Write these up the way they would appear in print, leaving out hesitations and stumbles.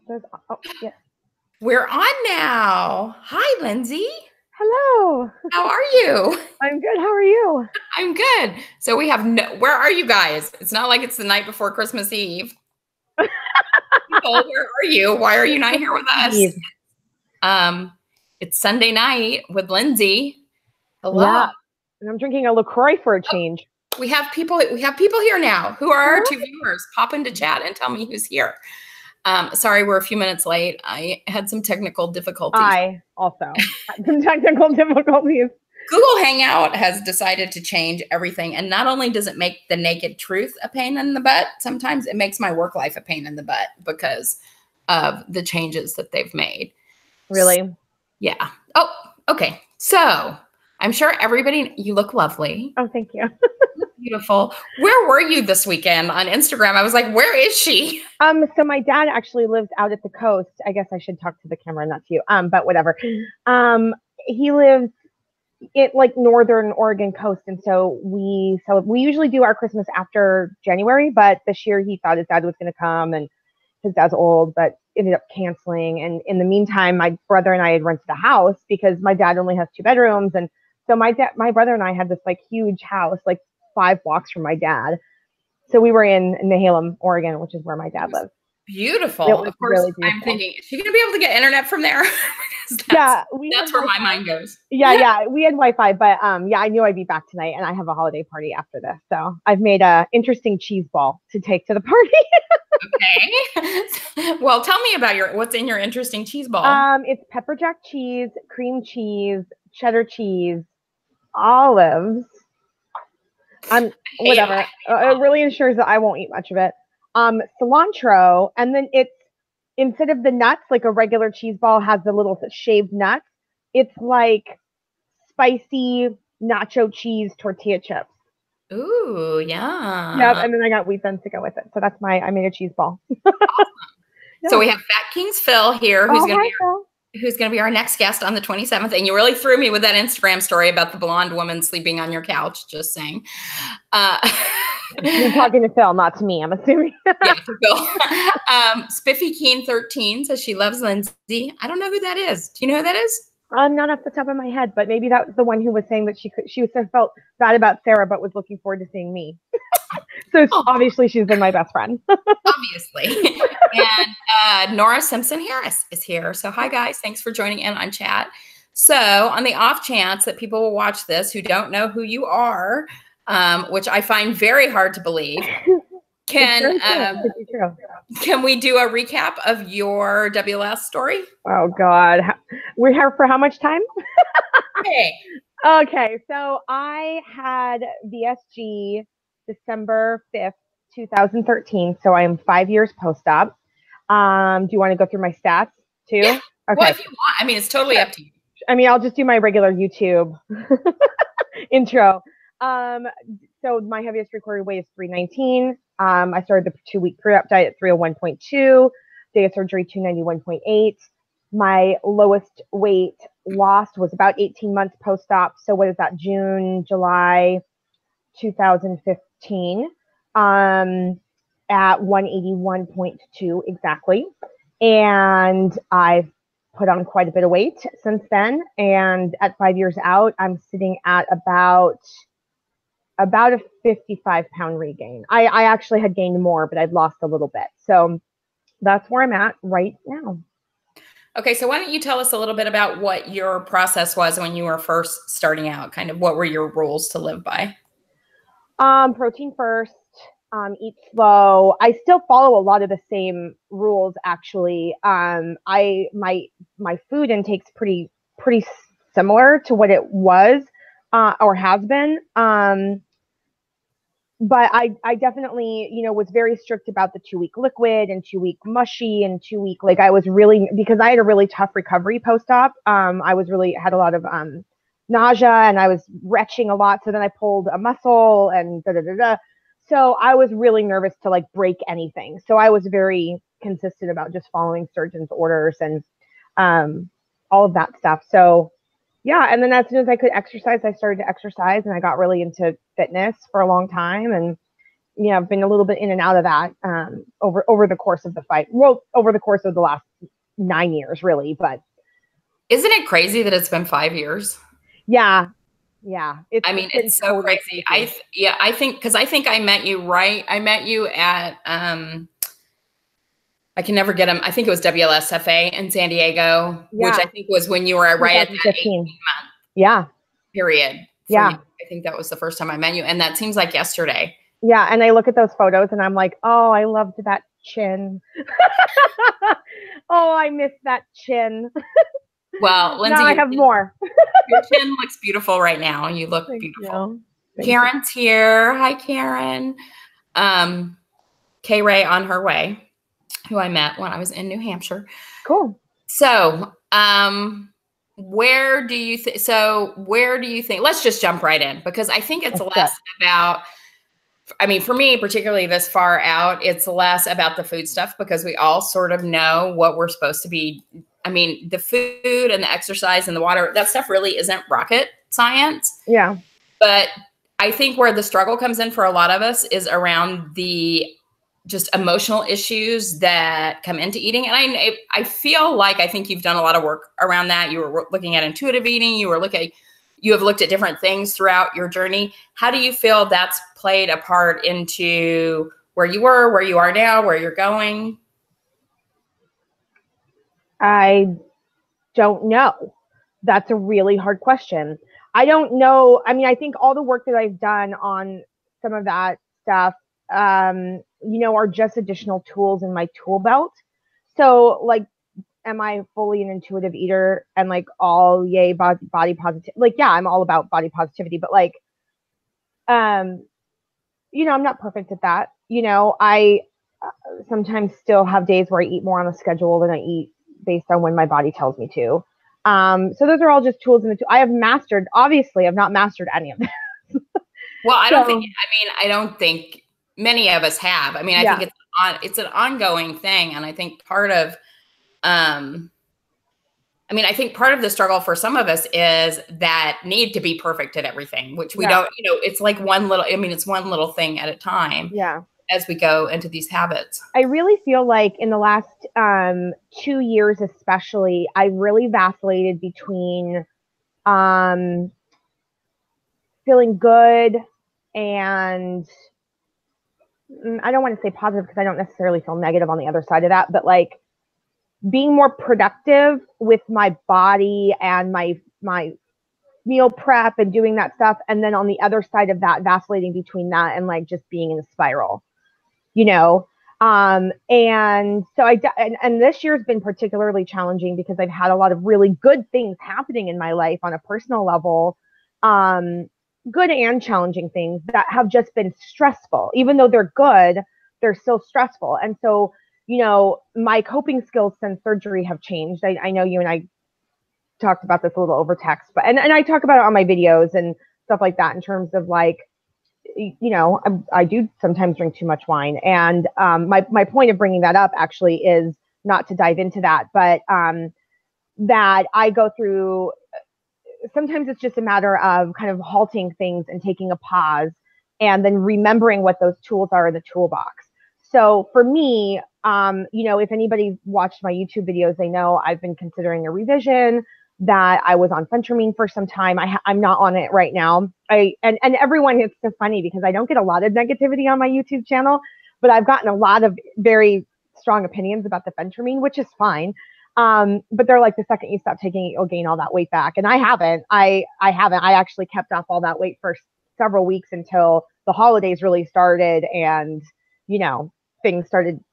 Oh, yeah. We're on now. Hi, Lindsay. Hello. How are you? I'm good. How are you? I'm good. So we have where are you guys? It's not like it's the night before Christmas Eve. People, where are you? Why are you not here with us? Eve. Um, it's Sunday night with Lindsay. Hello. Yeah. And I'm drinking a LaCroix for a change. We have people here now. Who are our What? two viewers? Pop into chat and tell me who's here. Sorry, we're a few minutes late. I had some technical difficulties. I also had some technical difficulties. Google Hangout has decided to change everything. And not only does it make the naked truth a pain in the butt, sometimes it makes my work life a pain in the butt because of the changes that they've made. Really? Yeah. Oh, okay. So I'm sure you look lovely. Oh, thank you. Beautiful. Where were you this weekend on Instagram? I was like, where is she? So my dad actually lives out at the coast. I guess I should talk to the camera, not to you. But whatever. He lives it like northern Oregon coast, and so we usually do our Christmas after January, but this year he thought his dad was going to come, and his dad's old, but ended up canceling. And in the meantime, my brother and I had rented a house because my dad only has 2 bedrooms, and so my brother and I had this like huge house, like 5 blocks from my dad. So we were in Nehalem, Oregon, which is where my dad lives. Beautiful. Of course, really I'm thinking, is she going to be able to get internet from there? That's where my mind goes. Yeah, we had Wi-Fi, but yeah, I knew I'd be back tonight, and I have a holiday party after this. So I've made a interesting cheese ball to take to the party. Okay. Well, tell me about what's in your interesting cheese ball. It's pepper jack cheese, cream cheese, cheddar cheese, olives. Whatever. It really ensures that I won't eat much of it. Cilantro, and then it's instead of the nuts, like a regular cheese ball has the little shaved nuts, it's like spicy nacho cheese tortilla chips. Ooh, yeah. Yep, and then I got wheat thins to go with it. So I made a cheese ball. Awesome. Yeah. So we have Fat King's Phil here, who's going to be our next guest on the 27th. And you really threw me with that Instagram story about the blonde woman sleeping on your couch, just saying. You're talking to Phil, not to me, I'm assuming. Yeah, for Phil. Spiffy Keen 13 says she loves Lindsay. I don't know who that is. Do you know who that is? Not off the top of my head, but maybe that was the one who was saying that she felt bad about Sarah, but was looking forward to seeing me. So obviously she's been my best friend. Obviously. And Nora Simpson Harris is here. So hi guys, thanks for joining in on chat. So on the off chance that people will watch this who don't know who you are, which I find very hard to believe, can we do a recap of your WLS story? Oh God, we're here for how much time? Okay, so I had VSG December 5th, 2013. So I am 5 years post-op. Do you want to go through my stats too? Yeah. Okay. Well, if you want, I mean, it's totally up to you. I mean, I'll just do my regular YouTube intro. So my heaviest recorded weight is 319. I started the 2-week pre-op diet at 301.2. Day of surgery, 291.8. My lowest weight lost was about 18 months post-op. So what is that? June, July 2015. At 181.2 exactly. And I've put on quite a bit of weight since then. And at 5 years out, I'm sitting at about a 55-pound regain. I actually had gained more, but I'd lost a little bit. So that's where I'm at right now. Okay, so why don't you tell us a little bit about what your process was when you were first starting out? Kind of what were your rules to live by? Protein first, eat slow. I still follow a lot of the same rules actually. My food intake's pretty similar to what it was or has been. But I definitely, was very strict about the 2-week liquid and 2-week mushy and 2-week, like I was really, because I had a really tough recovery post-op. I was really had a lot of nausea and I was retching a lot. So then I pulled a muscle and So I was really nervous to like break anything. So I was very consistent about just following surgeon's orders and all of that stuff. So yeah, and then as soon as I could exercise, I started to exercise, and I got really into fitness for a long time. And yeah, I've been a little bit in and out of that over the course of the fight. Well, over the course of the last 9 years, really. But isn't it crazy that it's been 5 years? Yeah. Yeah. It's so totally crazy. I think, because I think I met you at, I can never get them. I think it was WLSFA in San Diego, which I think was when you were right at that 18-month yeah. period. Yeah. You. I think that was the first time I met you. And that seems like yesterday. Yeah. And I look at those photos and I'm like, oh, I loved that chin. Oh, I missed that chin. Well, Lindsay, now I have more. Your chin looks beautiful right now. You look beautiful. Karen's here. Hi, Karen. Kay Ray on her way, who I met when I was in New Hampshire. Cool. So, where do you think, let's just jump right in, because I think it's less about, for me, particularly this far out, it's less about the food stuff, because we all sort of know what we're supposed to be. The food and the exercise and the water, that stuff really isn't rocket science. Yeah. But I think where the struggle comes in for a lot of us is around the just emotional issues that come into eating. And I feel like, I think you've done a lot of work around that. You were looking at intuitive eating. You have looked at different things throughout your journey. How do you feel that's played a part into where you were, where you are now, where you're going? I don't know. That's a really hard question. I don't know. I think all the work that I've done on some of that stuff, are just additional tools in my tool belt. So, like, am I fully an intuitive eater and like all yay body positivity? Like, yeah, I'm all about body positivity, but like, I'm not perfect at that. I sometimes still have days where I eat more on a schedule than I eat based on when my body tells me to. So those are all just tools in the tool. I have mastered, obviously, I've not mastered any of them. Well, I don't think many of us have. I think it's an ongoing thing. And I think part of, I think part of the struggle for some of us is that need to be perfect at everything, which we don't, it's like it's one little thing at a time. Yeah. As we go into these habits. I really feel like in the last 2 years, especially, I really vacillated between feeling good and I don't want to say positive because I don't necessarily feel negative on the other side of that, but like being more productive with my body and my meal prep and doing that stuff. And then on the other side of that, vacillating between that and like just being in a spiral. And so and this year's been particularly challenging because I've had a lot of really good things happening in my life on a personal level, good and challenging things that have just been stressful. Even though they're good, they're still stressful. And so, my coping skills since surgery have changed. I know you and I talked about this a little over text, but, and I talk about it on my videos and stuff like that in terms of like, I do sometimes drink too much wine. And my point of bringing that up actually is not to dive into that, but that I go through, sometimes it's just a matter of kind of halting things and taking a pause and then remembering what those tools are in the toolbox. So for me, if anybody watched my YouTube videos, they know I've been considering a revision, that I was on phentermine for some time. I'm not on it right now. And everyone, it's so funny because I don't get a lot of negativity on my YouTube channel, but I've gotten a lot of very strong opinions about the phentermine, which is fine. But they're like, the second you stop taking it, you'll gain all that weight back. And I haven't. I actually kept off all that weight for several weeks until the holidays really started and, things started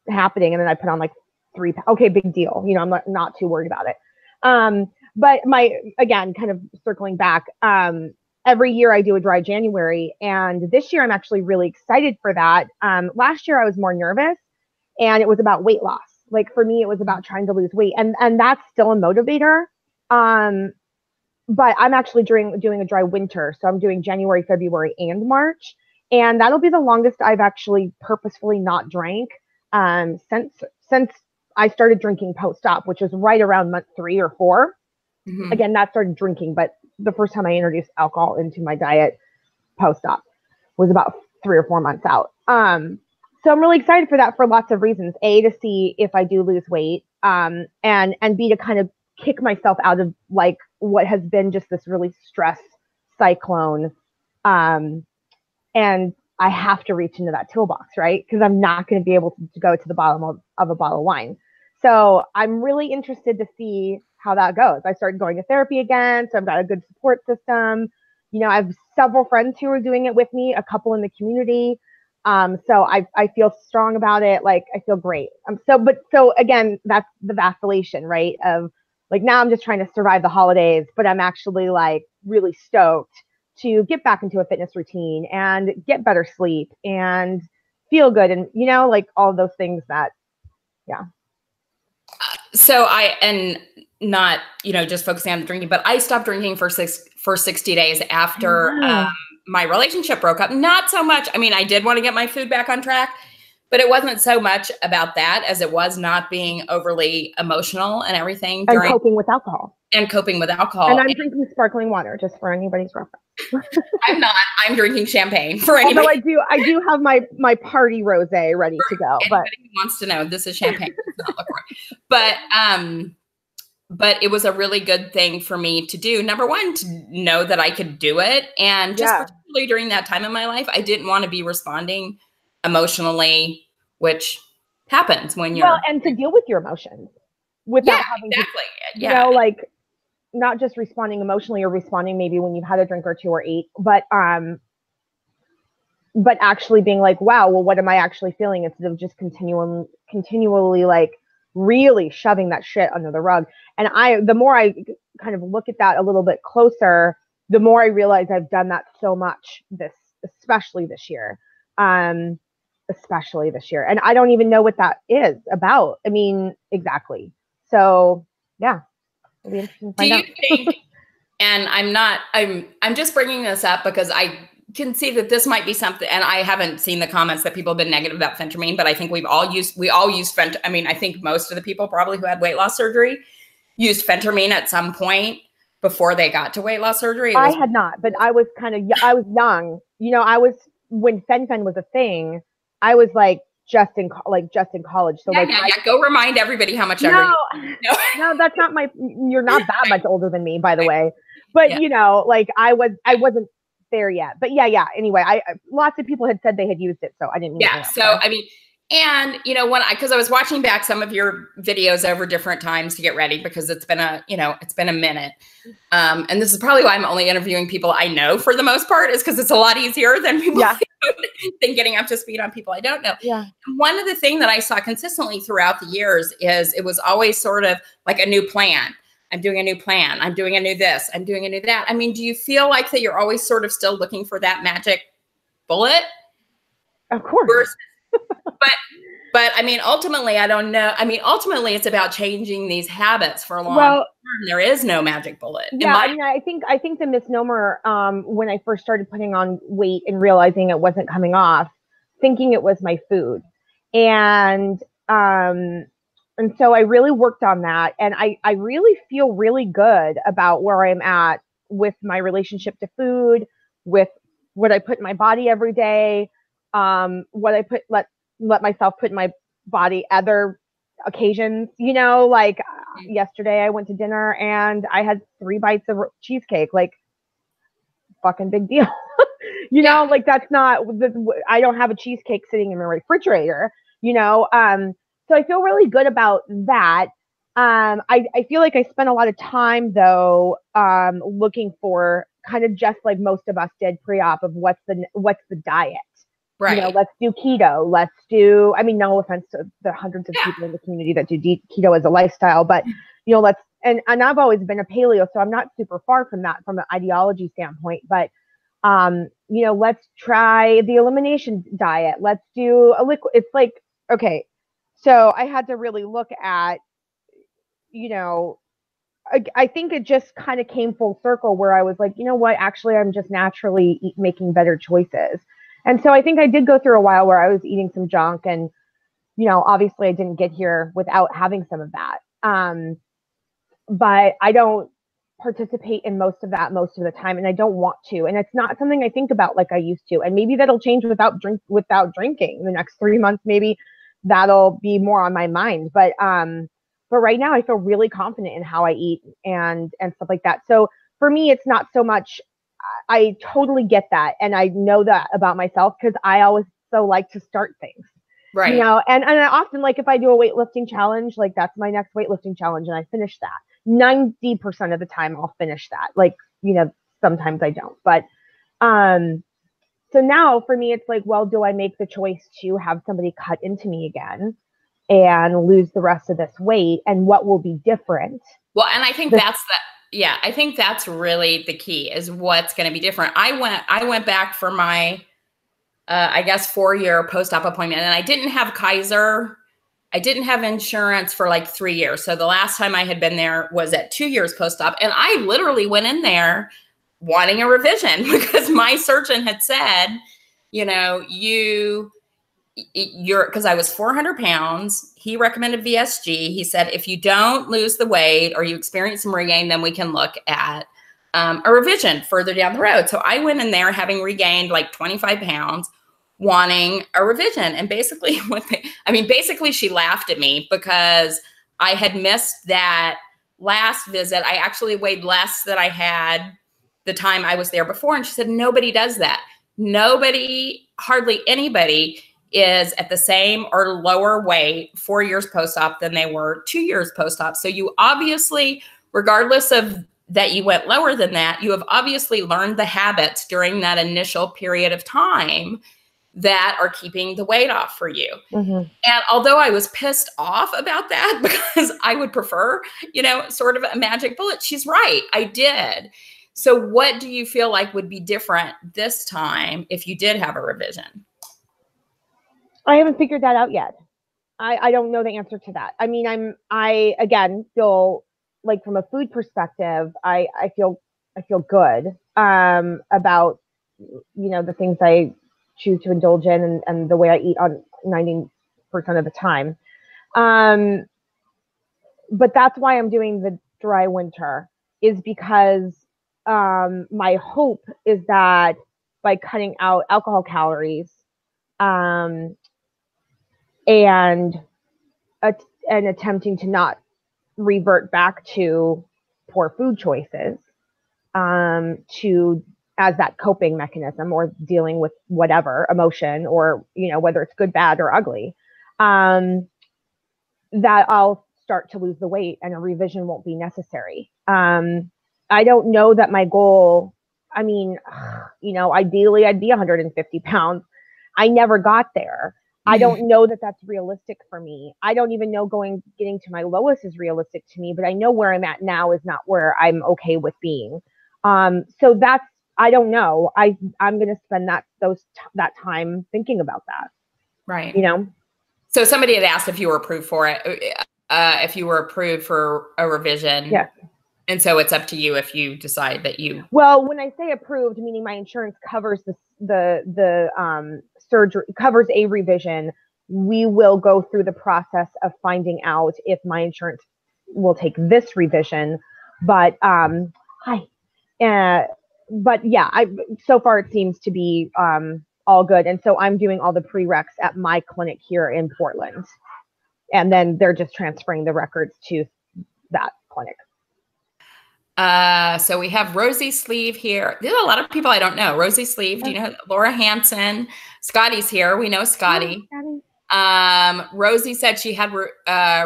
happening. And then I put on like 3 pounds. Okay, big deal. I'm not too worried about it. But again, kind of circling back, every year I do a dry January, and this year I'm actually really excited for that. Last year I was more nervous and it was about weight loss. Like for me, it was about trying to lose weight and that's still a motivator. But I'm actually doing a dry winter. So I'm doing January, February, and March. And that'll be the longest I've actually purposefully not drank, since I started drinking post-op, which is right around month 3 or 4. Mm-hmm. Again, that started drinking, but the first time I introduced alcohol into my diet post-op was about 3 or 4 months out. So I'm really excited for that for lots of reasons. A, to see if I do lose weight, and B, to kind of kick myself out of like what has been just this really stress cyclone. And I have to reach into that toolbox, right? Because I'm not going to be able to go to the bottom of a bottle of wine. So I'm really interested to see how that goes. I started going to therapy again, so I've got a good support system. You know, I have several friends who are doing it with me, a couple in the community. So I feel strong about it. Like, I feel great. So again, that's the vacillation, right? Of like, now I'm just trying to survive the holidays, but I'm actually like really stoked to get back into a fitness routine and get better sleep and feel good. And, you know, like all those things that, yeah. So and not, you know, just focusing on the drinking, but I stopped drinking for 60 days after my relationship broke up. Not so much. I mean, I did want to get my food back on track, but it wasn't so much about that as it was not being overly emotional and everything. And coping with alcohol. And coping with alcohol. And I'm drinking sparkling water, just for anybody's reference. I'm not. I'm drinking champagne for anybody. Although I do have my party rosé ready to go. Anybody who wants to know, this is champagne. But it was a really good thing for me to do. Number one, to know that I could do it. And just particularly during that time in my life, I didn't want to be responding emotionally, which happens when you're... Well, and to deal with your emotions without having exactly. to, you know, like not just responding emotionally or responding maybe when you've had a drink or two or 8, but actually being like, wow, well, what am I actually feeling, instead of just continually like really shoving that shit under the rug. And the more I kind of look at that a little bit closer, the more I realize I've done that so much especially this year. And I don't even know what that is about. I mean, exactly. So yeah, it'll be interesting to find out. Do you think, and I'm just bringing this up because I can see that this might be something, and I haven't seen the comments that people have been negative about phentermine, but I think we all used fentanyl. I mean, I think most of the people probably who had weight loss surgery used phentermine at some point before they got to weight loss surgery. I had not, but I was young. You know, when fen was a thing, I was like just in college. So go remind everybody how much younger No, that's not you're not that much older than me, by the way. But you know, like I wasn't there yet. But yeah. Anyway, lots of people had said they had used it, so I didn't mean to. So I mean, and you know, because I was watching back some of your videos over different times to get ready, because it's been a minute. And this is probably why I'm only interviewing people I know for the most part, is because it's a lot easier than people than getting up to speed on people I don't know. Yeah. One of the things that I saw consistently throughout the years is it was always sort of like a new plan. I'm doing a new plan. I'm doing a new this. I'm doing a new that. I mean, do you feel like that you're always sort of still looking for that magic bullet? Of course. But I mean, ultimately, I don't know. I mean, ultimately, it's about changing these habits for a long term. There is no magic bullet. Yeah, I mean, I think the misnomer when I first started putting on weight and realizing it wasn't coming off, thinking it was my food, and so I really worked on that, and I really feel really good about where I'm at with my relationship to food, with what I put in my body every day, what I let myself put in my body other occasions, you know, like yesterday I went to dinner and I had 3 bites of cheesecake, like fucking big deal. You know, like that's not, I don't have a cheesecake sitting in my refrigerator, you know? So I feel really good about that. I feel like I spent a lot of time though, looking for kind of just like most of us did pre-op of what's the diet. Right. You know, let's do keto. Let's do, I mean, no offense to the hundreds of people in the community that do keto as a lifestyle, but you know, and I've always been a paleo, so I'm not super far from that from an ideology standpoint, but you know, let's try the elimination diet. Let's do a liquid. It's like, okay, so I had to really look at, you know, I think it just kind of came full circle where I was like, you know what, actually, I'm just naturally making better choices. And so I think I did go through a while where I was eating some junk, and, you know, obviously I didn't get here without having some of that. But I don't participate in most of the time, and I don't want to, and it's not something I think about like I used to, and maybe that'll change without drinking in the next 3 months. Maybe that'll be more on my mind, but right now I feel really confident in how I eat and stuff like that. So for me, it's not so much. I totally get that, and I know that about myself because I always so like to start things. Right. You know, and I often, like, if I do a weightlifting challenge, like that's my next weightlifting challenge, and I finish that. 90% of the time I'll finish that. Like, you know, sometimes I don't. But so now for me, it's like, well, do I make the choice to have somebody cut into me again and lose the rest of this weight? And what will be different? Well, and I think I think that's really the key, is what's going to be different. I went back for my, I guess, 4-year post-op appointment, and I didn't have Kaiser. I didn't have insurance for like 3 years. So the last time I had been there was at 2 years post-op. And I literally went in there wanting a revision because my surgeon had said, you know, because I was 400 pounds. He recommended VSG. He said, if you don't lose the weight or you experience some regain, then we can look at a revision further down the road. So I went in there having regained like 25 pounds, wanting a revision. And basically basically she laughed at me because I had missed that last visit. I actually weighed less than I had the time I was there before. And she said, nobody does that. Hardly anybody is at the same or lower weight 4 years post-op than they were 2 years post-op. So you obviously, regardless of that you went lower than that, you have obviously learned the habits during that initial period of time that are keeping the weight off for you. Mm-hmm. And although I was pissed off about that because I would prefer, you know, sort of a magic bullet, she's right. I did. So what do you feel like would be different this time if you did have a revision? I haven't figured that out yet. I don't know the answer to that. I mean, I again feel like, from a food perspective, I feel good about, you know, the things I choose to indulge in and the way I eat on 90% of the time. But that's why I'm doing the dry winter, is because my hope is that by cutting out alcohol calories and attempting to not revert back to poor food choices, as that coping mechanism or dealing with whatever emotion, or, you know, whether it's good, bad, or ugly, that I'll start to lose the weight and a revision won't be necessary. I don't know that my goal, I mean, you know, ideally I'd be 150 pounds. I never got there. I don't know that that's realistic for me. I don't even know getting to my lowest is realistic to me, but I know where I'm at now is not where I'm okay with being. So that's, I don't know. I'm going to spend that time thinking about that. Right. You know? So somebody had asked if you were approved for it, if you were approved for a revision. Yes. And so it's up to you if you decide that you. Well, when I say approved, meaning my insurance covers the surgery, covers a revision, we will go through the process of finding out if my insurance will take this revision. But but yeah, so far it seems to be all good. And so I'm doing all the prereqs at my clinic here in Portland. And then they're just transferring the records to that clinic. So we have Rosie Sleeve here. There's a lot of people I don't know. Rosie Sleeve, do you know Laura Hansen? Scotty's here. We know Scotty. Rosie said she had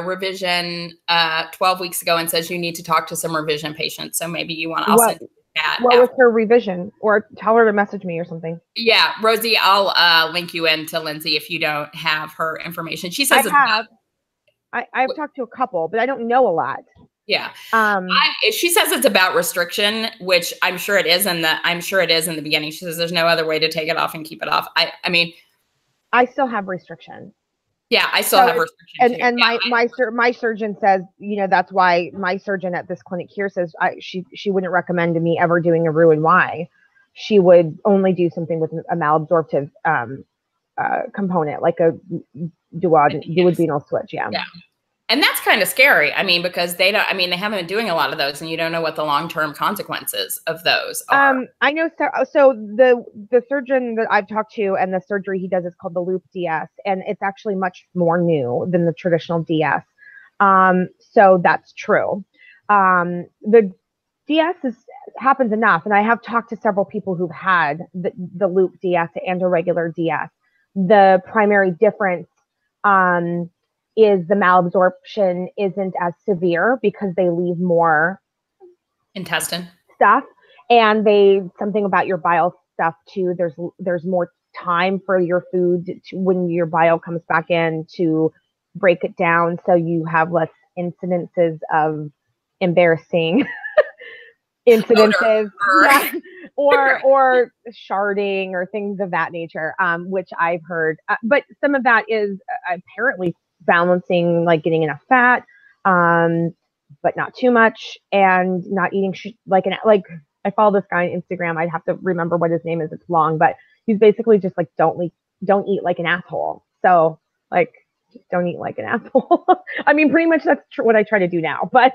revision 12 weeks ago and says you need to talk to some revision patients. So maybe you want to also do that. What was her revision? Or tell her to message me or something. Yeah, Rosie, I'll link you in to Lindsay if you don't have her information. She says I've talked to a couple, but I don't know a lot. Yeah. She says it's about restriction, which I'm sure it is in the beginning. She says there's no other way to take it off and keep it off. I mean, I still have restriction. Yeah, I still have restriction. And my surgeon says, you know, that's why my surgeon at this clinic here says she wouldn't recommend me ever doing a Roux-en-Y. She would only do something with a malabsorptive component, like a duodenal switch. Yeah. And that's kind of scary. I mean, because they haven't been doing a lot of those, and you don't know what the long-term consequences of those are. I know. So the surgeon that I've talked to and the surgery he does is called the Loop DS, and it's actually much more new than the traditional DS. So that's true. The DS happens enough, and I have talked to several people who've had the Loop DS and a regular DS. The primary difference is the malabsorption isn't as severe because they leave more intestine stuff, and something about your bile stuff too. There's more time for your food when your bile comes back in to break it down, so you have less incidences of embarrassing incidences, yeah, or sharding or things of that nature, which I've heard. But some of that is apparently balancing, like getting enough fat, but not too much, and not eating like I follow this guy on Instagram. I'd have to remember what his name is. It's long, but he's basically just like, don't eat like an asshole. So like, don't eat like an asshole. I mean, pretty much that's what I try to do now, but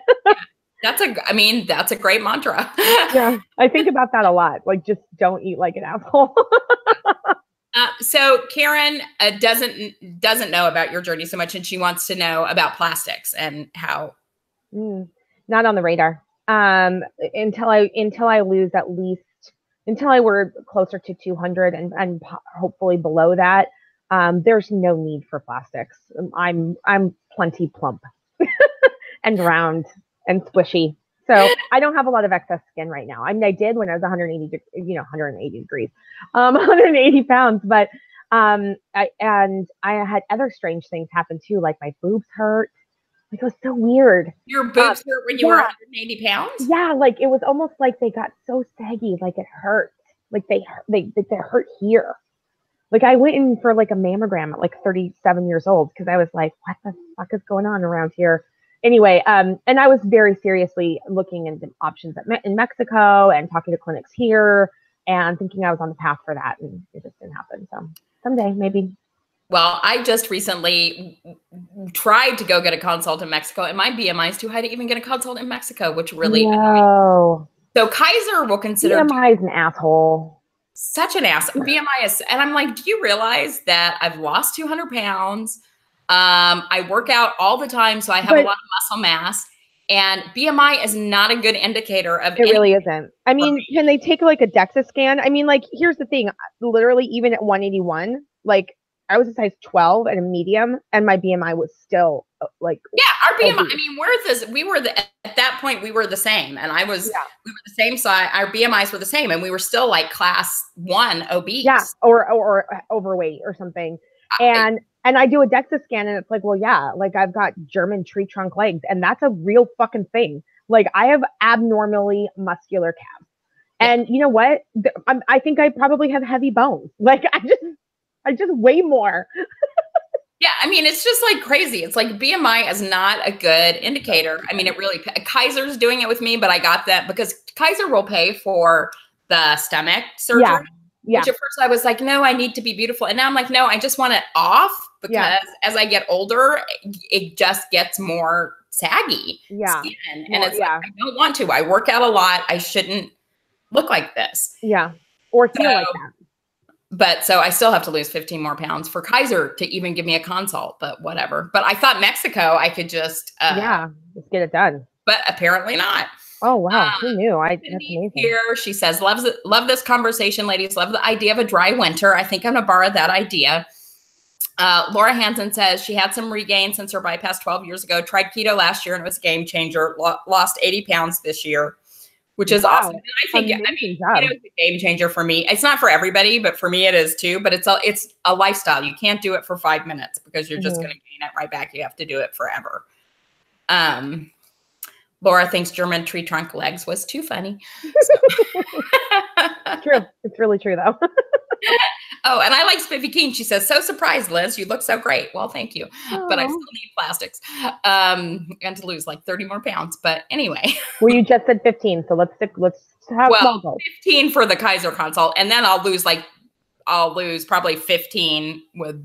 that's a great mantra. Yeah. I think about that a lot. Like, just don't eat like an asshole. So Karen doesn't know about your journey so much, and she wants to know about plastics and how. Not on the radar. Until I lose until I were closer to 200 and hopefully below that. There's no need for plastics. I'm plenty plump and round and squishy. So I don't have a lot of excess skin right now. I mean, I did when I was 180 degrees, 180 pounds. But I had other strange things happen too, like my boobs hurt. Like, it was so weird. Your boobs hurt when you were 180 pounds? Yeah, like it was almost like they got so saggy, like it hurt. Like they hurt here. Like I went in for like a mammogram at like 37 years old because I was like, what the fuck is going on around here? Anyway, and I was very seriously looking into options in Mexico and talking to clinics here and thinking I was on the path for that, and it just didn't happen. So someday, maybe. Well, I just recently tried to go get a consult in Mexico, and my BMI is too high to even get a consult in Mexico, which really annoys me. So Kaiser will consider BMI is an asshole. Such an ass. BMI is, and I'm like, do you realize that I've lost 200 pounds? I work out all the time, so I have a lot of muscle mass, and BMI is not a good indicator of it. Really isn't. I mean, can they take like a DEXA scan? I mean, like, here's the thing. Literally, even at 181, like I was a size 12 and a medium, and my BMI was still like, our BMI. Obese. I mean, at that point we were the same, and we were the same size. Our BMIs were the same, and we were still like class 1 obese. Yeah, or overweight or something. And I do a DEXA scan, and it's like, well, yeah, like I've got German tree trunk legs, and that's a real fucking thing. Like I have abnormally muscular calves, and you know what? I think I probably have heavy bones. Like I just weigh more. Yeah, I mean, it's just like crazy. It's like BMI is not a good indicator. I mean, it really, Kaiser's doing it with me, but I got that because Kaiser will pay for the stomach surgery. Yeah. Which at first I was like, no, I need to be beautiful. And now I'm like, no, I just want it off because as I get older, it just gets more saggy skin. And it's like, I don't want to. I work out a lot. I shouldn't look like this. Yeah. Or feel like that. But so I still have to lose 15 more pounds for Kaiser to even give me a consult, but whatever. But I thought Mexico, I could just just get it done. But apparently not. Oh, wow. Who knew? That's amazing. Here, she says, love this conversation, ladies. Love the idea of a dry winter. I think I'm going to borrow that idea. Laura Hansen says she had some regain since her bypass 12 years ago. Tried keto last year and it was a game changer. Lost 80 pounds this year, which is awesome. And I think keto is a game changer for me. It's not for everybody, but for me it is too. But it's a lifestyle. You can't do it for 5 minutes because you're just going to gain it right back. You have to do it forever. Laura thinks German tree trunk legs was too funny. So. True. It's really true, though. Oh, and I like Spiffy Keen. She says, so surprised, Liz. You look so great. Well, thank you. Aww. But I still need plastics and to lose like 30 more pounds. But anyway. Well, you just said 15. So let's have small goals. 15 for the Kaiser consult. And then I'll lose probably 15 with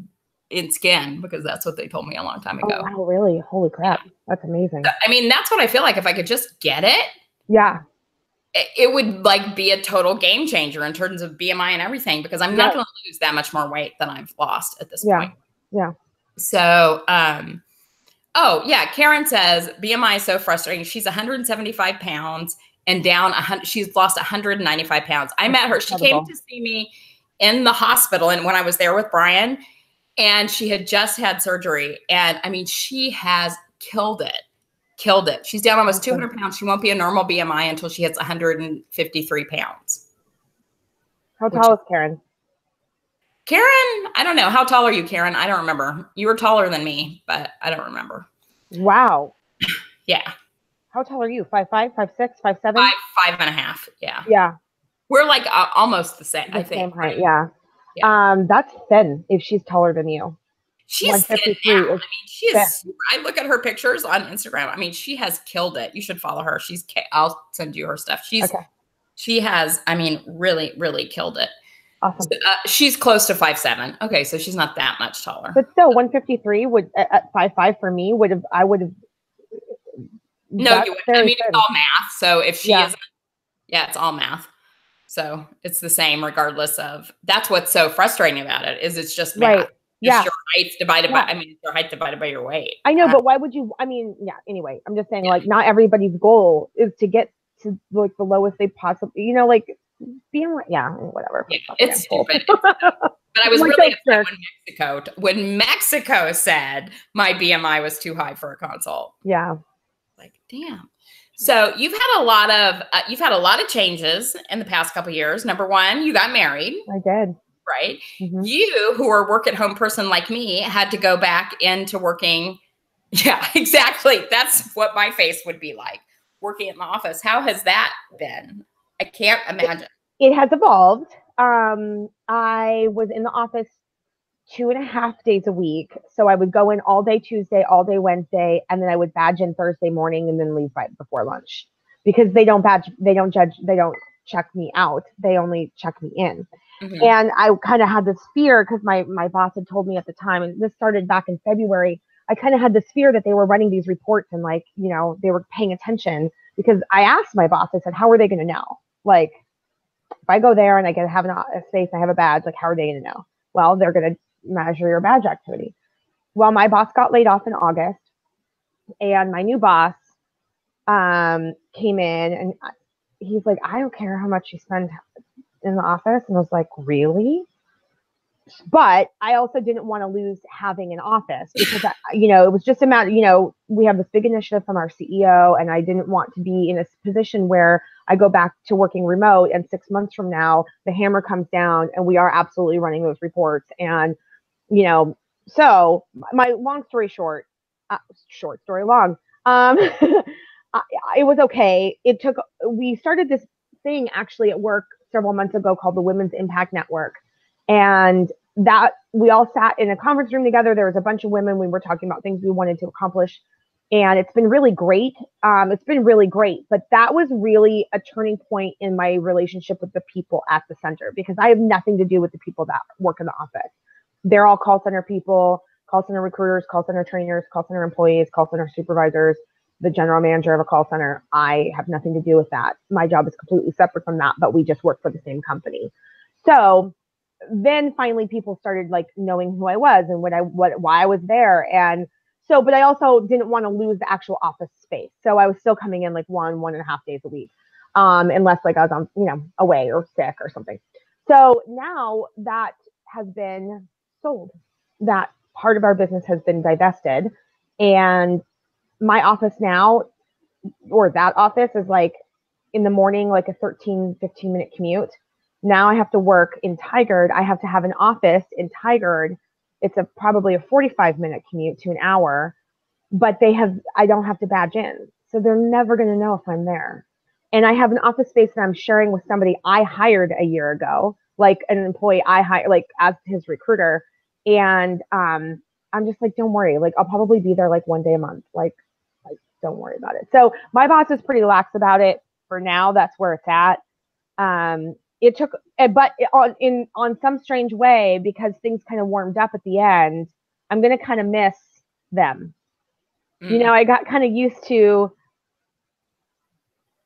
in skin, because that's what they told me a long time Oh, ago. wow, really? Holy crap. That's amazing. I mean, that's what I feel like. If I could just get it, Yeah. it would like be a total game changer in terms of BMI and everything, because I'm not going to lose that much more weight than I've lost at this point. Yeah. So, oh yeah, Karen says BMI is so frustrating. She's 175 pounds and down. She's lost 195 pounds. I met her. She came to see me in the hospital, and when I was there with Brian, and she had just had surgery. And I mean, she has killed it. Killed it. She's down almost 200 pounds. She won't be a normal BMI until she hits 153 pounds. How tall is Karen? Karen, I don't know. How tall are you, Karen? I don't remember. You were taller than me, but I don't remember. Wow. Yeah. How tall are you? 5'5", 5'6", 5'7"? 5'5.5". Yeah. Yeah. We're like almost the same, I think. Same height, yeah. That's thin if she's taller than you. She's thin now. I mean, she is super. I look at her pictures on Instagram. I mean, she has killed it. You should follow her. I'll send you her stuff. She has, I mean, really, really killed it. Awesome. She's close to 5'7". Okay, so she's not that much taller. But still, 153 would at 5'5" for me would have. I would have. No, you would. I mean, it's all math. So if she isn't, it's all math. So it's the same regardless of. That's what's so frustrating about it is it's just math. Right. Just your height divided by. I mean, your height divided by your weight. I know, but why would you? I mean, anyway, I'm just saying, like, not everybody's goal is to get to like the lowest they possibly. Like. Being whatever. Yeah, it's stupid. But I was really upset when Mexico said my BMI was too high for a consult. Yeah. Like, damn. So you've had a lot of changes in the past couple of years. Number one, you got married. I did. Right. Mm-hmm. You, who are a work-at-home person like me, had to go back into working. Yeah, exactly. That's what my face would be like, working in the office. How has that been? I can't imagine. It has evolved. I was in the office 2.5 days a week. So I would go in all day Tuesday, all day Wednesday, and then I would badge in Thursday morning and then leave right before lunch, because they don't check me out. They only check me in. Mm-hmm. And I kind of had this fear because my boss had told me at the time, and this started back in February, I kind of had this fear that they were running these reports and they were paying attention, because I asked my boss, I said, how are they going to know? Like, if I go there and I have a space, I have a badge, like, how are they going to know? Well, they're going to measure your badge activity. Well, my boss got laid off in August, and my new boss came in, and he's like, I don't care how much you spend in the office. And I was like, really? But I also didn't want to lose having an office, because, it was just a matter, we have this big initiative from our CEO, and I didn't want to be in a position where I go back to working remote and 6 months from now, the hammer comes down and we are absolutely running those reports. And, so my long story short, short story long, it was okay. We started this thing actually at work several months ago called the Women's Impact Network. And that we all sat in a conference room together. There was a bunch of women. We were talking about things we wanted to accomplish. And it's been really great. But that was really a turning point in my relationship with the people at the center, because I have nothing to do with the people that work in the office. They're all call center people, call center recruiters, call center trainers, call center employees, call center supervisors, the general manager of a call center. I have nothing to do with that. My job is completely separate from that, but we just work for the same company. So then finally people started like knowing who I was and why I was there. And so, but I also didn't want to lose the actual office space. So I was still coming in like 1.5 days a week, unless like I was on, away or sick or something. So now that has been sold. That part of our business has been divested, and my office now, or that office, is like in the morning, like a 13, 15-minute commute. Now I have to work in Tigard. I have to have an office in Tigard. It's probably a 45-minute commute to an hour, but I don't have to badge in. So they're never going to know if I'm there. And I have an office space that I'm sharing with somebody I hired a year ago, like an employee I hired, like as his recruiter. And I'm just like, don't worry. Like, I'll probably be there like one day a month. Like, don't worry about it. So my boss is pretty lax about it for now. That's where it's at. It took, but on some strange way, because things kind of warmed up at the end, I'm going to kind of miss them. Mm. You know, I got kind of used to,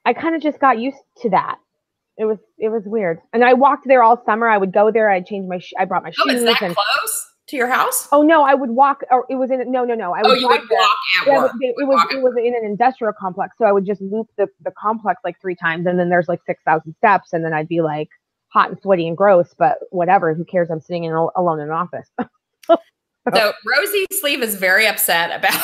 I kind of just got used to that. It was weird. And I walked there all summer. I would go there. I'd change my, I brought my shoes. Oh, is that close to your house? Oh no, I would walk, or it was in, no. I would you would walk at work. It was in an industrial complex. So I would just loop the complex like 3 times. And then there's like 6,000 steps. And then I'd be like hot and sweaty and gross, but whatever, who cares? I'm sitting alone in an office. So Rosie Sleeve is very upset about,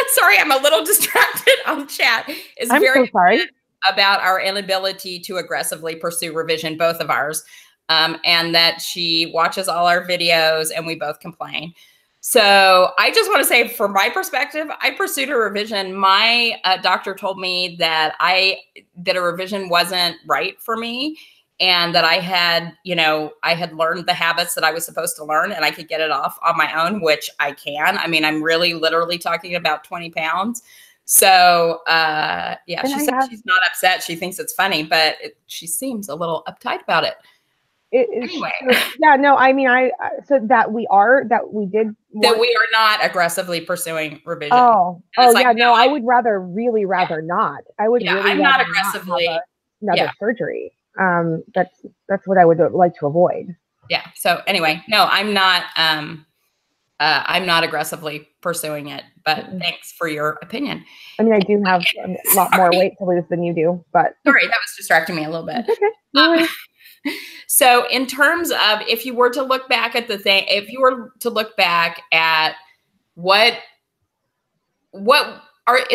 sorry, I'm a little distracted on chat. I'm so sorry. About our inability to aggressively pursue revision, both of ours, and that she watches all our videos and we both complain. So I just want to say, from my perspective, I pursued a revision. My doctor told me that a revision wasn't right for me, and that I had learned the habits that I was supposed to learn, and I could get it off on my own, which I can. I mean, I'm really literally talking about 20 pounds. So, yeah, she said she's not upset. She thinks it's funny, but she seems a little uptight about it. Anyway. Yeah, no, I mean, so that we are not aggressively pursuing revision. Oh, yeah, no, I would really rather not. I would really I'm not aggressively another surgery. That's what I would like to avoid. Yeah. So anyway, no, I'm not aggressively pursuing it, but thanks for your opinion. I mean, I do have a lot more weight to lose than you do, but sorry, that was distracting me a little bit. Okay. No so in terms of, if you were to look back at is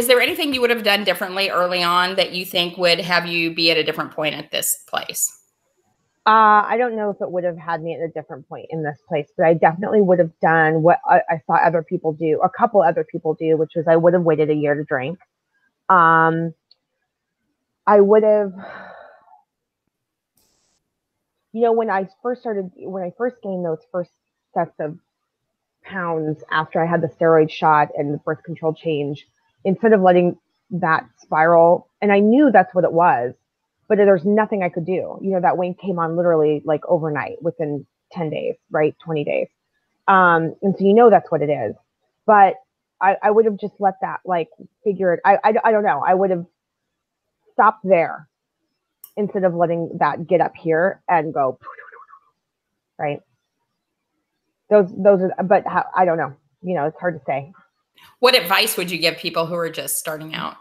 there anything you would have done differently early on that you think would have you be at a different point at this place? I don't know if it would have had me at a different point in this place, but I definitely would have done what I saw other people do, a couple other people do, which was I would have waited a year to drink. I would have, when I first gained those first sets of pounds after I had the steroid shot and the birth control change, instead of letting that spiral, and I knew that's what it was, but there's nothing I could do. That weight came on literally like overnight, within 10 days, right? 20 days. And so that's what it is. But I would have just let that figure it. I don't know. I would have stopped there instead of letting that get up here and go, right? Those are, but I don't know. It's hard to say. What advice would you give people who are just starting out?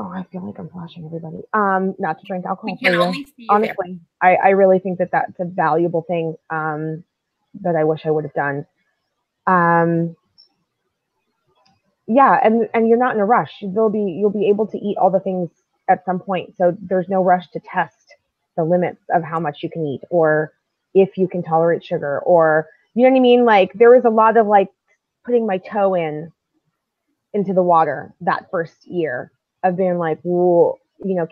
I feel like I'm flashing everybody. Not to drink alcohol. We can only see you. Honestly, I really think that that's a valuable thing that I wish I would have done. Yeah, and you're not in a rush. You'll be able to eat all the things at some point. So there's no rush to test the limits of how much you can eat, or if you can tolerate sugar, or you know what I mean? There was a lot of putting my toe into the water that first year of being well,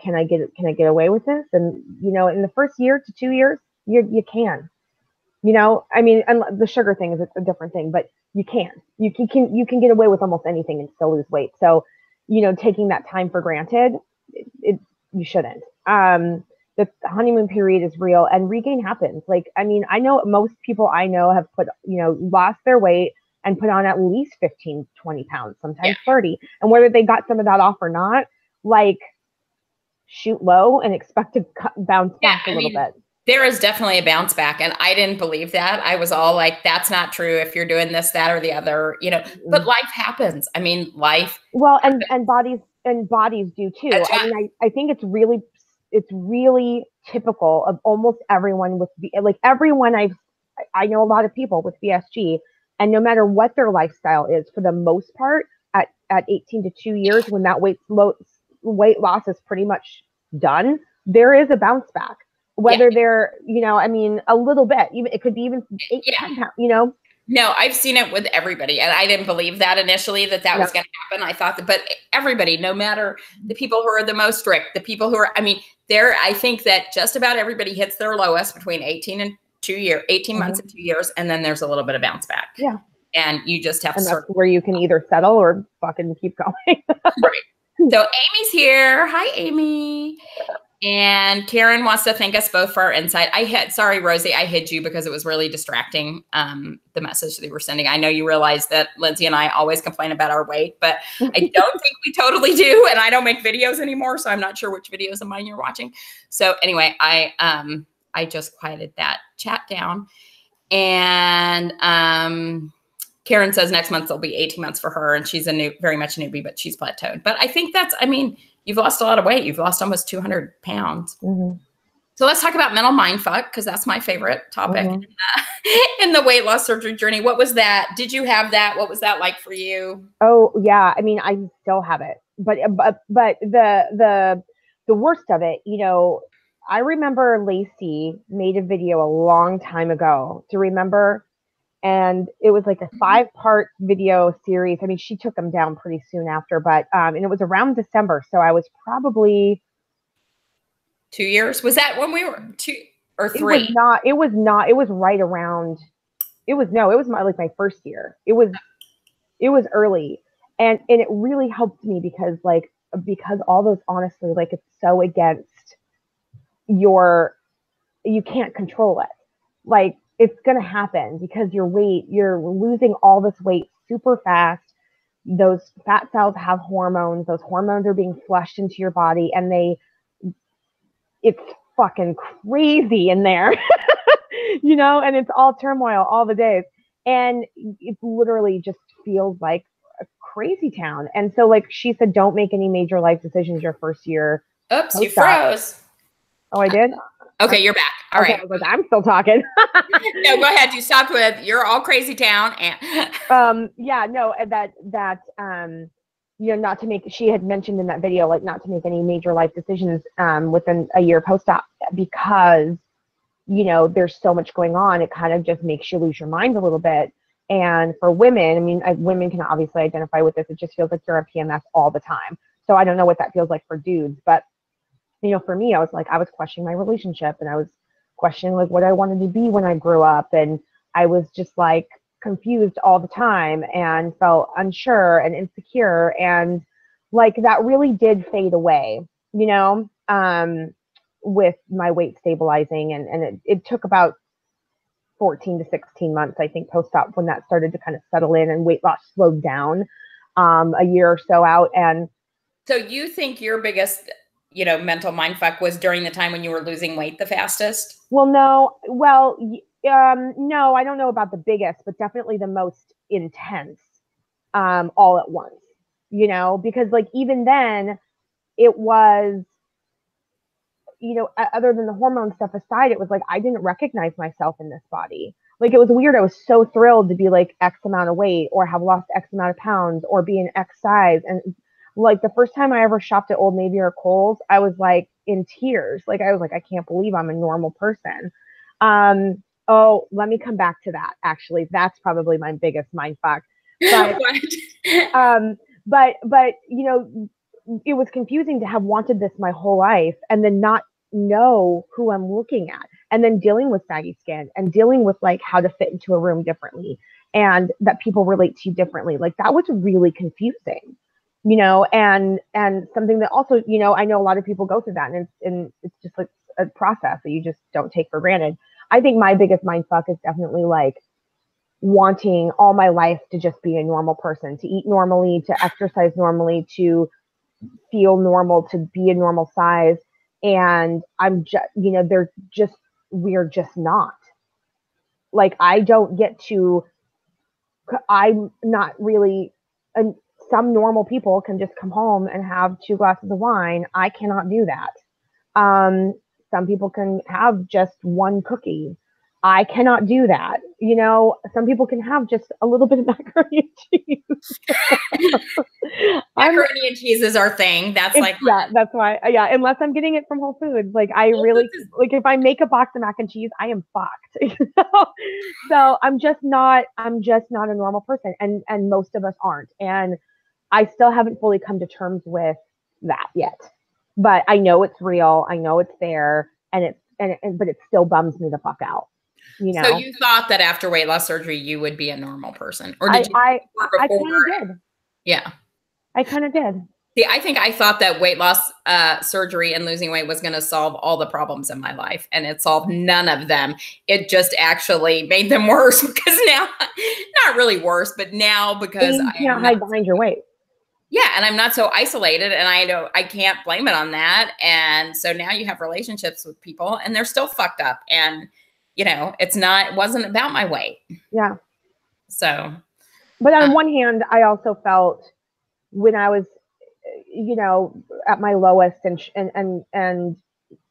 can I get away with this? And in the first year to 2 years, you can. I mean, and the sugar thing is a different thing, but you can get away with almost anything and still lose weight. So, taking that time for granted, you shouldn't. The honeymoon period is real, and regain happens. I mean, I know most people I know have lost their weight and put on at least 15, 20 pounds, sometimes 30. And whether they got some of that off or not, shoot low and expect to bounce back a little bit. There is definitely a bounce back. And I didn't believe that. I was all like, that's not true if you're doing this, that, or the other, but life happens. I mean, life. Well, and bodies do too. I mean, I think it's really typical of almost everyone with everyone I know a lot of people with VSG, and no matter what their lifestyle is, for the most part, at 18 to 2 years, when that weight loss is pretty much done, there is a bounce back. Whether they're, I mean, a little bit, even it could be even 8 to 10 pounds, No, I've seen it with everybody. And I didn't believe that initially that was going to happen. I thought but everybody, no matter the people who are the most strict, the people who are, I think that just about everybody hits their lowest between 18 and 18 months and 2 years. And then there's a little bit of bounce back. Yeah. And you just have to that's where you can either settle or fucking keep going. Right. So Amy's here. Hi, Amy. And Karen wants to thank us both for our insight. Sorry, Rosie, I hid you because it was really distracting, the message that you were sending. I know you realize that Lindsay and I always complain about our weight, but I don't think we totally do. And I don't make videos anymore, so I'm not sure which videos of mine you're watching. So anyway, I just quieted that chat down. And Karen says next month will be 18 months for her, and she's very much a newbie, but she's plateaued. But I think you've lost a lot of weight. You've lost almost 200 pounds. Mm-hmm. So let's talk about mental mind fuck, because that's my favorite topic in the weight loss surgery journey. What was that? Did you have that? What was that like for you? Oh yeah, I mean, I still have it, but the worst of it, I remember Lacey made a video a long time ago. Do you remember? And it was like a 5-part video series. I mean, she took them down pretty soon after, but and it was around December, so I was probably 2 years. Was that when we were 2 or 3? It was not. It was right around. It was my first year. It was early, and it really helped me because all those, honestly, like, it's so against you can't control it. Like, it's going to happen because you're losing all this weight super fast. Those fat cells have hormones. Those hormones are being flushed into your body, and it's fucking crazy in there, and it's all turmoil all the days. And it literally just feels like a crazy town. And so, like she said, don't make any major life decisions your first year. Oops, you froze. Oh, I did? Okay, you're back. All right. I was like, I'm still talking. No, go ahead. You stopped with "you're all crazy town." And not to make. She had mentioned in that video, like, not to make any major life decisions within a year post-op, because there's so much going on. It kind of just makes you lose your mind a little bit. And for women, I mean, women can obviously identify with this. It just feels like you're on PMS all the time. So I don't know what that feels like for dudes, but for me, I was questioning my relationship, and I was questioning like what I wanted to be when I grew up. And I was just like confused all the time and felt unsure and insecure. And like that really did fade away, with my weight stabilizing. And it took about 14 to 16 months, I think, post-op when that started to kind of settle in and weight loss slowed down a year or so out. And so you think your biggest mental mindfuck was during the time when you were losing weight the fastest? No, I don't know about the biggest, but definitely the most intense, all at once, because like even then it was, other than the hormone stuff aside, it was like, I didn't recognize myself in this body. Like, it was weird. I was so thrilled to be like X amount of weight or have lost X amount of pounds or be an X size. And like the first time I ever shopped at Old Navy or Kohl's, I was like in tears. Like, I was like, I can't believe I'm a normal person. Oh, let me come back to that. Actually, that's probably my biggest mind fuck. But, but it was confusing to have wanted this my whole life and then not know who I'm looking at, and then dealing with saggy skin and dealing with like how to fit into a room differently and that people relate to you differently. Like, that was really confusing, and something that also, I know a lot of people go through that, and it's just like a process that you just don't take for granted. I think my biggest mindfuck is definitely like wanting all my life to just be a normal person, to eat normally, to exercise normally, to feel normal, to be a normal size. And I'm just, we're just not. Like, I'm not really, some normal people can just come home and have 2 glasses of wine. I cannot do that. Some people can have just 1 cookie. I cannot do that. Some people can have just a little bit of macaroni and cheese. Macaroni and cheese is our thing. That's why. Yeah. Unless I'm getting it from Whole Foods. Like, like, if I make a box of mac and cheese, I am fucked. So I'm just not a normal person. And most of us aren't. And I still haven't fully come to terms with that yet. But I know it's real. I know it's there, but it still bums me the fuck out. So you thought that after weight loss surgery, you would be a normal person, or did you? I kind of did. Yeah, I kind of did. See, I think I thought that weight loss surgery and losing weight was going to solve all the problems in my life, and it solved none of them. It just actually made them worse because now, not really worse, but now because you can't hide behind your weight. Yeah, and I'm not so isolated, and I can't blame it on that. And so now you have relationships with people, and they're still fucked up, and it wasn't about my weight. Yeah. So, but on one hand, I also felt when I was, at my lowest and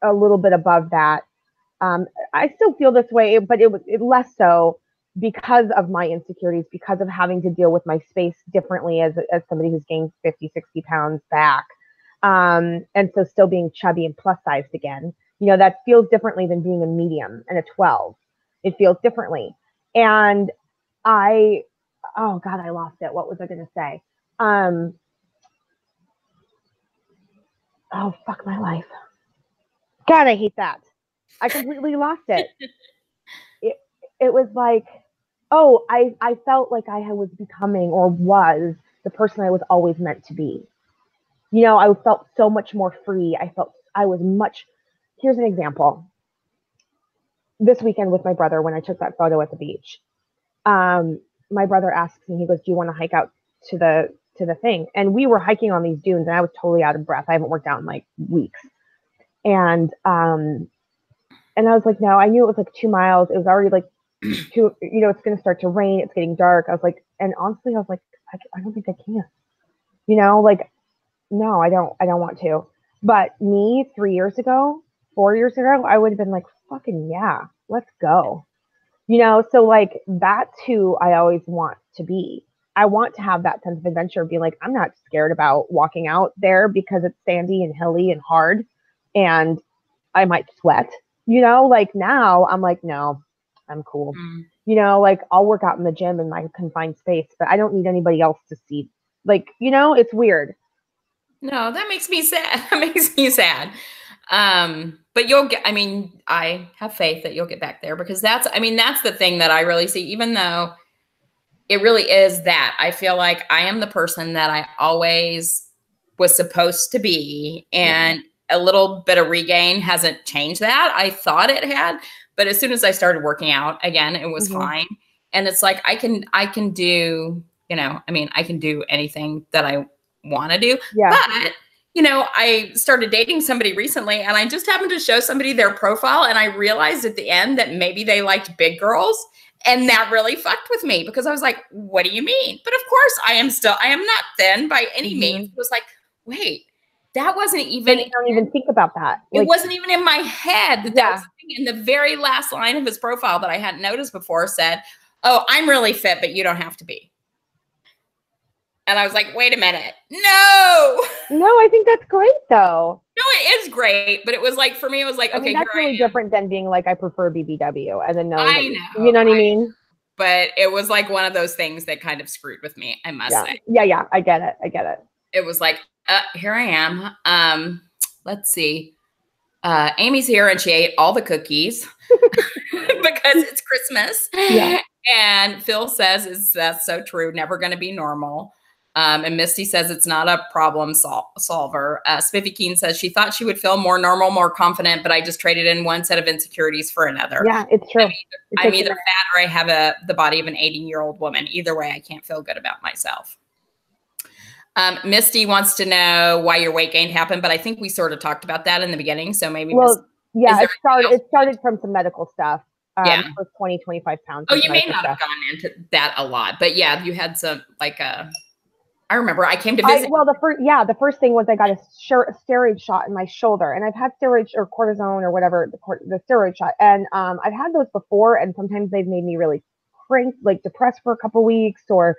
a little bit above that, I still feel this way, but it less so because of my insecurities, because of having to deal with my space differently as somebody who's gained 50, 60 pounds back. And so still being chubby and plus sized again, that feels differently than being a medium and a 12. It feels differently. And oh God, I lost it. What was I going to say? Oh, fuck my life. God, I hate that. I completely lost it. It was like, I felt like I was becoming or was the person I was always meant to be. I felt so much more free. I felt I was here's an example. This weekend with my brother, when I took that photo at the beach, my brother asks me, he goes, do you want to hike out to the thing? And we were hiking on these dunes and I was totally out of breath. I haven't worked out in like weeks. And I was like, no, I knew it was like 2 miles. It was already like it's going to start to rain. It's getting dark. I was like, and honestly, I was like, I don't think I can, no, I don't want to. But me 4 years ago, I would have been like, fucking yeah, let's go. So like that's who I always want to be. I want to have that sense of adventure, be like, I'm not scared about walking out there because it's sandy and hilly and hard and I might sweat, like now I'm like, no, I'm cool. Like I'll work out in the gym in my confined space, but I don't need anybody else to see. Like, it's weird. No, that makes me sad. That makes me sad. But I have faith that you'll get back there because that's the thing that I really see, even though it really is that I feel like I am the person that I always was supposed to be. And a little bit of regain hasn't changed that. I thought it had, but as soon as I started working out again, it was fine. And it's like, I can do, I can do anything that I want to do. Yeah. But I started dating somebody recently and I just happened to show somebody their profile and I realized at the end that maybe they liked big girls. And that really fucked with me because I was like, what do you mean? But of course I am not thin by any means. It was like, wait, that wasn't even. I don't even think about that. It wasn't even in my head that was the thing. In the very last line of his profile that I hadn't noticed before said, oh, I'm really fit, but you don't have to be. And I was like, wait a minute. No, I think that's great though. No, it is great. But it was like, for me, it was like, okay, that's really different than being like, I prefer BBW. And then knowing, I know, you know what I mean? But it was like one of those things that kind of screwed with me, I must say. Yeah. I get it. It was like, here I am. Let's see. Amy's here and she ate all the cookies because it's Christmas. Yeah. And Phil says, that's so true. Never going to be normal. And Misty says it's not a problem solver. Spiffy Keen says she thought she would feel more normal, more confident, but I just traded in one set of insecurities for another. Yeah, it's true. I'm either fat or I have the body of an 80-year-old woman. Either way, I can't feel good about myself. Misty wants to know why your weight gain happened, but I think we sort of talked about that in the beginning. So maybe. Well, it started from some medical stuff. For 20, 25 pounds. Oh, you may not have gone into that a lot, but yeah, you had some I remember I came to visit. The first thing was I got a steroid shot in my shoulder, and I've had steroids or cortisone or whatever the steroid shot, and I've had those before, and sometimes they've made me really depressed for a couple weeks, or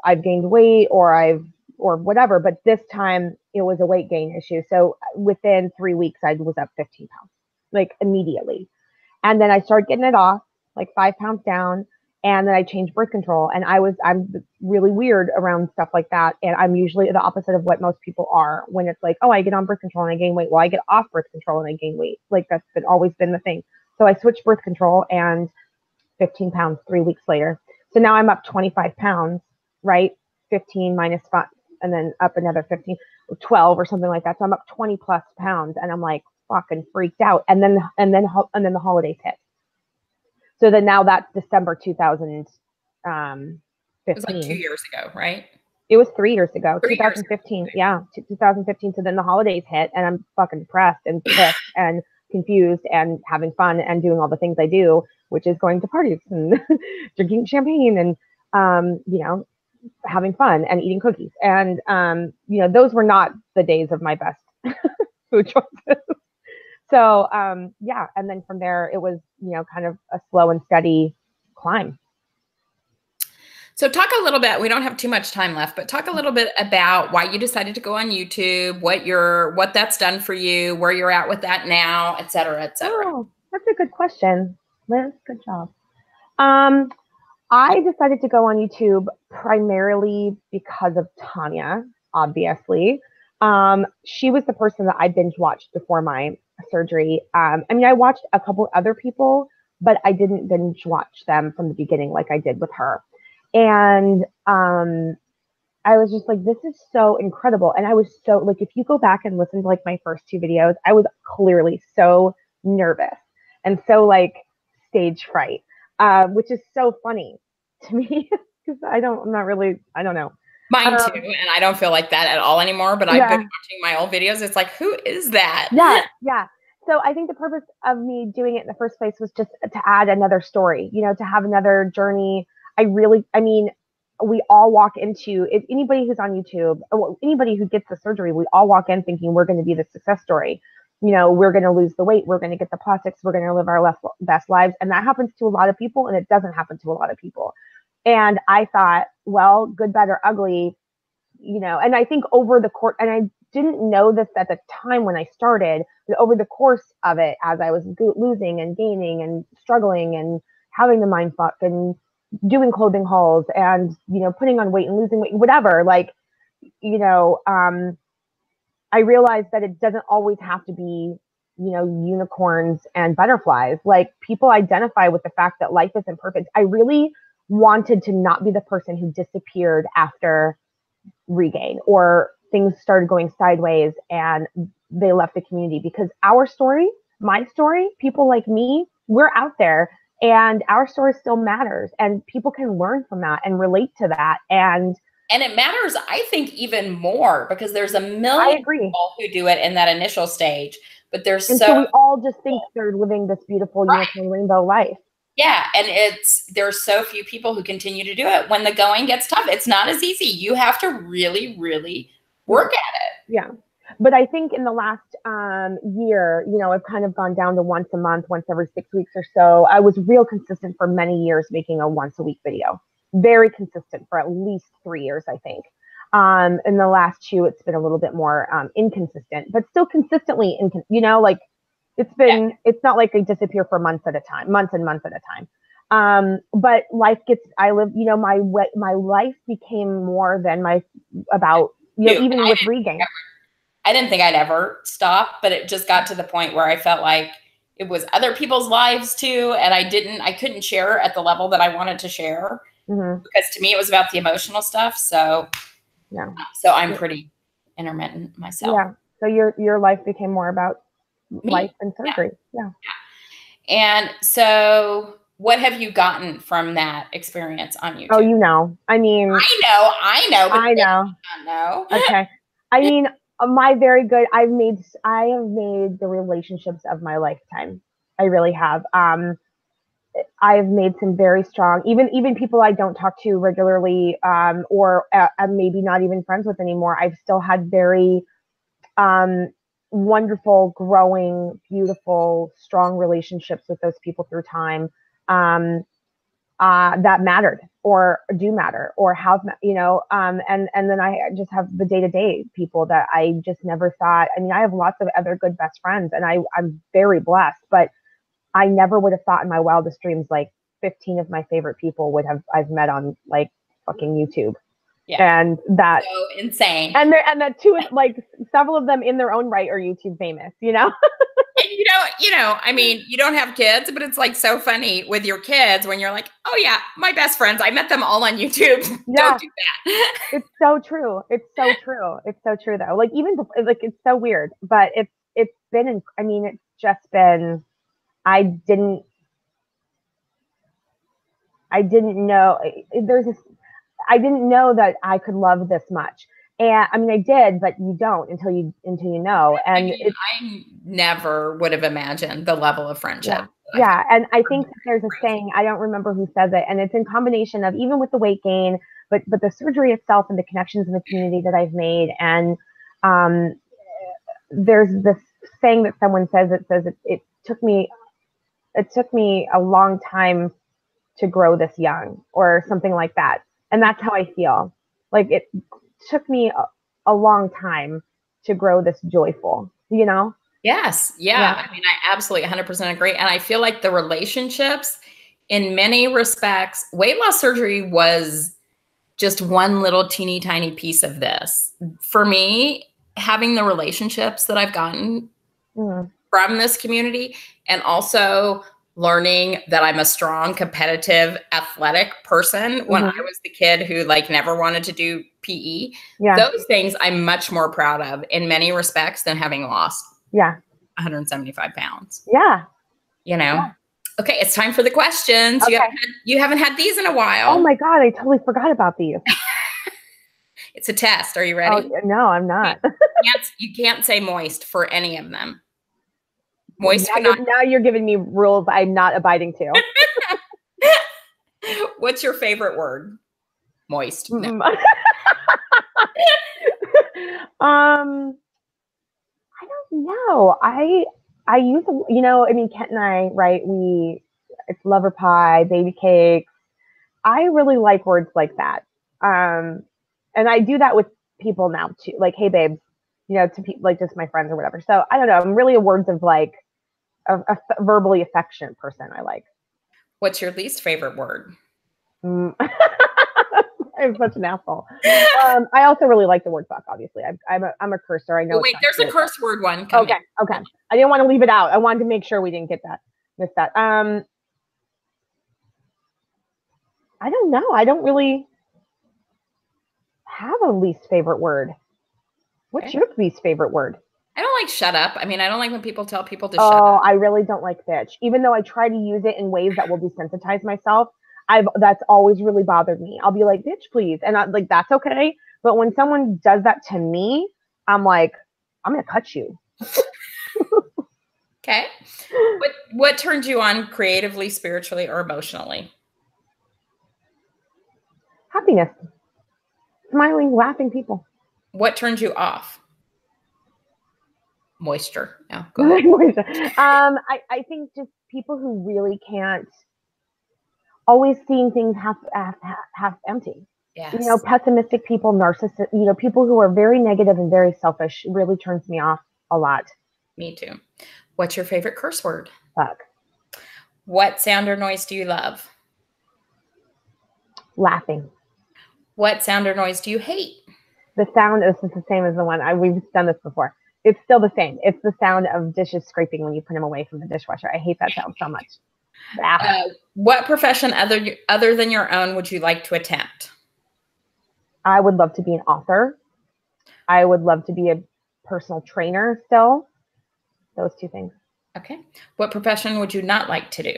I've gained weight, or whatever. But this time it was a weight gain issue, so within 3 weeks I was up 15 pounds, immediately, and then I started getting it off, 5 pounds down. And then I changed birth control, and I'm really weird around stuff like that. And I'm usually the opposite of what most people are when it's like, oh, I get on birth control and I gain weight. Well, I get off birth control and I gain weight. That's always been the thing. So I switched birth control and 15 pounds 3 weeks later. So now I'm up 25 pounds, right? 15 minus and then up another 15, 12 or something like that. So I'm up 20 plus pounds, and I'm like fucking freaked out. And then the holidays hit. So then now that's December 2015. It was like 2 years ago, right? It was 3 years ago, 2015. Yeah, 2015. So then the holidays hit, and I'm fucking depressed and pissed and confused and having fun and doing all the things I do, which is going to parties and drinking champagne and, you know, having fun and eating cookies. And, you know, those were not the days of my best food choices. So, yeah. And then from there, it was, you know, kind of a slow and steady climb. So talk a little bit, we don't have too much time left, but talk a little bit about why you decided to go on YouTube, what that's done for you, where you're at with that now, et cetera, et cetera. Oh, that's a good question, Liz. Good job. I decided to go on YouTube primarily because of Tanya, obviously. She was the person that I binge watched before my surgery. I mean, I watched a couple other people, but I didn't binge watch them from the beginning like I did with her. And I was just like, this is so incredible. And I was so like, if you go back and listen to like my first 2 videos, I was clearly so nervous and so like stage fright, which is so funny to me because I don't know. Mine too. And I don't feel like that at all anymore, but I've been watching my old videos. It's like, who is that? Yeah. Yeah. So I think the purpose of me doing it in the first place was just to add another story, you know, to have another journey. I mean, we all walk into it. Anybody who's on YouTube, or anybody who gets the surgery, we all walk in thinking we're going to be the success story. You know, we're going to lose the weight. We're going to get the plastics. We're going to live our best lives. And that happens to a lot of people, and it doesn't happen to a lot of people. And I thought, well, good, bad, or ugly, you know, and I think over the course, and I didn't know this at the time when I started, but over the course of it, as I was losing and gaining and struggling and having the mind fuck and doing clothing hauls and, you know, putting on weight and losing weight, whatever, like, you know, I realized that it doesn't always have to be, you know, unicorns and butterflies. Like, people identify with the fact that life isn't perfect. I really wanted to not be the person who disappeared after regain or things started going sideways and they left the community, because our story, my story, people like me, we're out there. And our story still matters, and people can learn from that and relate to that. And it matters, I think, even more because there's a million people who do it in that initial stage, but so we all just think they're living this beautiful unicorn rainbow life. Yeah, and there's so few people who continue to do it when the going gets tough. It's not as easy. You have to really, really work at it. Yeah. But I think in the last year, you know, I've kind of gone down to once a month, once every 6 weeks or so. I was real consistent for many years, making a once a week video. Very consistent for at least 3 years, I think. In the last 2, it's been a little bit more inconsistent, but still consistently, you know, like it's been, it's not like they disappear for months and months at a time. But you know, my life became more than about, you know, even with regain. I didn't think I'd ever stop, but it just got to the point where I felt like it was other people's lives too. And I couldn't share at the level that I wanted to share because to me, it was about the emotional stuff. So, so I'm pretty intermittent myself. Yeah. So your life became more about life and surgery. Yeah. And so what have you gotten from that experience on YouTube? Oh, you know, I mean, I know. But I know. I know. Okay. I mean, I have made the relationships of my lifetime. I really have. I've made some very strong, even people I don't talk to regularly, or I'm maybe not even friends with anymore. I've still had very wonderful, growing, beautiful, strong relationships with those people through time. That mattered or do matter or have, you know, and then I just have the day-to-day people that I just never thought. I mean, I have lots of other good best friends and I'm very blessed, but I never would have thought in my wildest dreams, like 15 of my favorite people I've met on like fucking YouTube. Yeah. And that so insane. And that too, like several of them in their own right are YouTube famous, you know? I mean, you don't have kids, but it's like so funny with your kids when you're like, oh yeah, my best friends, I met them all on YouTube. Yeah. Don't do that. It's so true. It's so true. It's so true though. Like even like it's so weird, but it's been. I mean, it's just been. I didn't know I didn't know that I could love this much. And I mean, I did, but you don't until you know. And I never would have imagined the level of friendship. Yeah. And I think that there's a saying, I don't remember who says it, and it's in combination of even with the weight gain, but the surgery itself and the connections in the community that I've made. And there's this saying that someone says, it says it took me a long time to grow this young, or something like that. And that's how I feel. Like it took me a long time to grow this joyful, you know? Yes. Yeah. I mean, I absolutely 100% agree. And I feel like the relationships in many respects, weight loss surgery was just one little teeny tiny piece of this. For me, having the relationships that I've gotten from this community, and also learning that I'm a strong, competitive, athletic person when I was the kid who like never wanted to do PE. Yeah. Those things I'm much more proud of in many respects than having lost 175 pounds. Yeah. You know? Yeah. Okay, it's time for the questions. Okay. You haven't had these in a while. Oh my God, I totally forgot about these. It's a test. Are you ready? Oh, no, I'm not. You can't say moist for any of them. Moist. Now you're giving me rules I'm not abiding to. What's your favorite word? Moist. No. I don't know. I use, I mean, Kent and I, right? It's lover pie, baby cakes. I really like words like that. And I do that with people now too. Like, hey babes, to people, like just my friends or whatever. So I don't know. I'm really a words of like a verbally affectionate person. I like. What's your least favorite word? I'm such an asshole. I also really like the word fuck. Obviously, I'm a cursor. I know. Wait, there's a curse word one coming. Okay. I didn't want to leave it out. I wanted to make sure we didn't miss that. I don't know. I don't really have a least favorite word. What's your least favorite word? I don't like shut up. I mean, I don't like when people tell people to shut up. Oh, I really don't like bitch. Even though I try to use it in ways that will desensitize myself, that's always really bothered me. I'll be like, bitch, please. And I'm like, that's okay. But when someone does that to me, I'm like, I'm going to cut you. Okay. What turned you on creatively, spiritually, or emotionally? Happiness. Smiling, laughing people. What turned you off? Moisture. No, go ahead. I think just people who really can't, always seeing things half empty. Yes. Pessimistic people, narcissists, people who are very negative and very selfish really turns me off a lot. Me too. What's your favorite curse word? Fuck. What sound or noise do you love? Laughing. What sound or noise do you hate? The sound is the same as the one we've done this before. It's still the same. It's the sound of dishes scraping when you put them away from the dishwasher. I hate that sound so much. What profession other than your own would you like to attempt? I would love to be an author. I would love to be a personal trainer still. Those two things. Okay. What profession would you not like to do?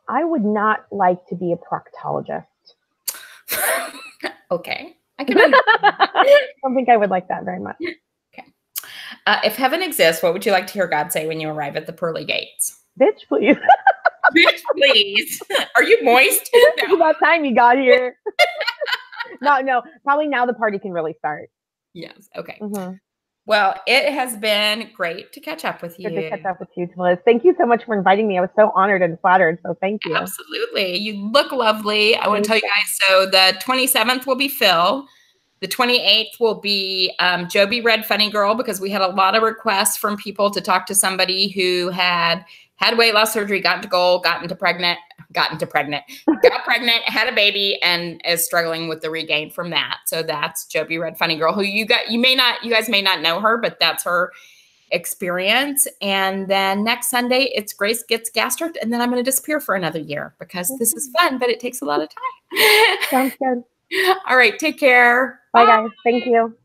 I would not like to be a proctologist. Okay. I don't think I would like that very much. Okay. If heaven exists, what would you like to hear God say when you arrive at the pearly gates? Bitch, please. Bitch, please. Are you moist? It's about time you got here. No. Probably now the party can really start. Yes. Okay. Mm-hmm. Well, it has been great to catch up with you. Good to catch up with you, Liz. Thank you so much for inviting me. I was so honored and flattered. So thank you. Absolutely. You look lovely. I want to tell you guys, so the 27th will be Phil. The 28th will be Joby Red Funny Girl, because we had a lot of requests from people to talk to somebody who had weight loss surgery, gotten to goal, gotten pregnant, got pregnant, had a baby, and is struggling with the regain from that. So that's Joby Red Funny Girl, who you guys may not know her, but that's her experience. And then next Sunday, it's Grace Gets Gastric, and then I'm going to disappear for another year because this is fun, but it takes a lot of time. Sounds good. All right, take care. Bye, guys. Thank you.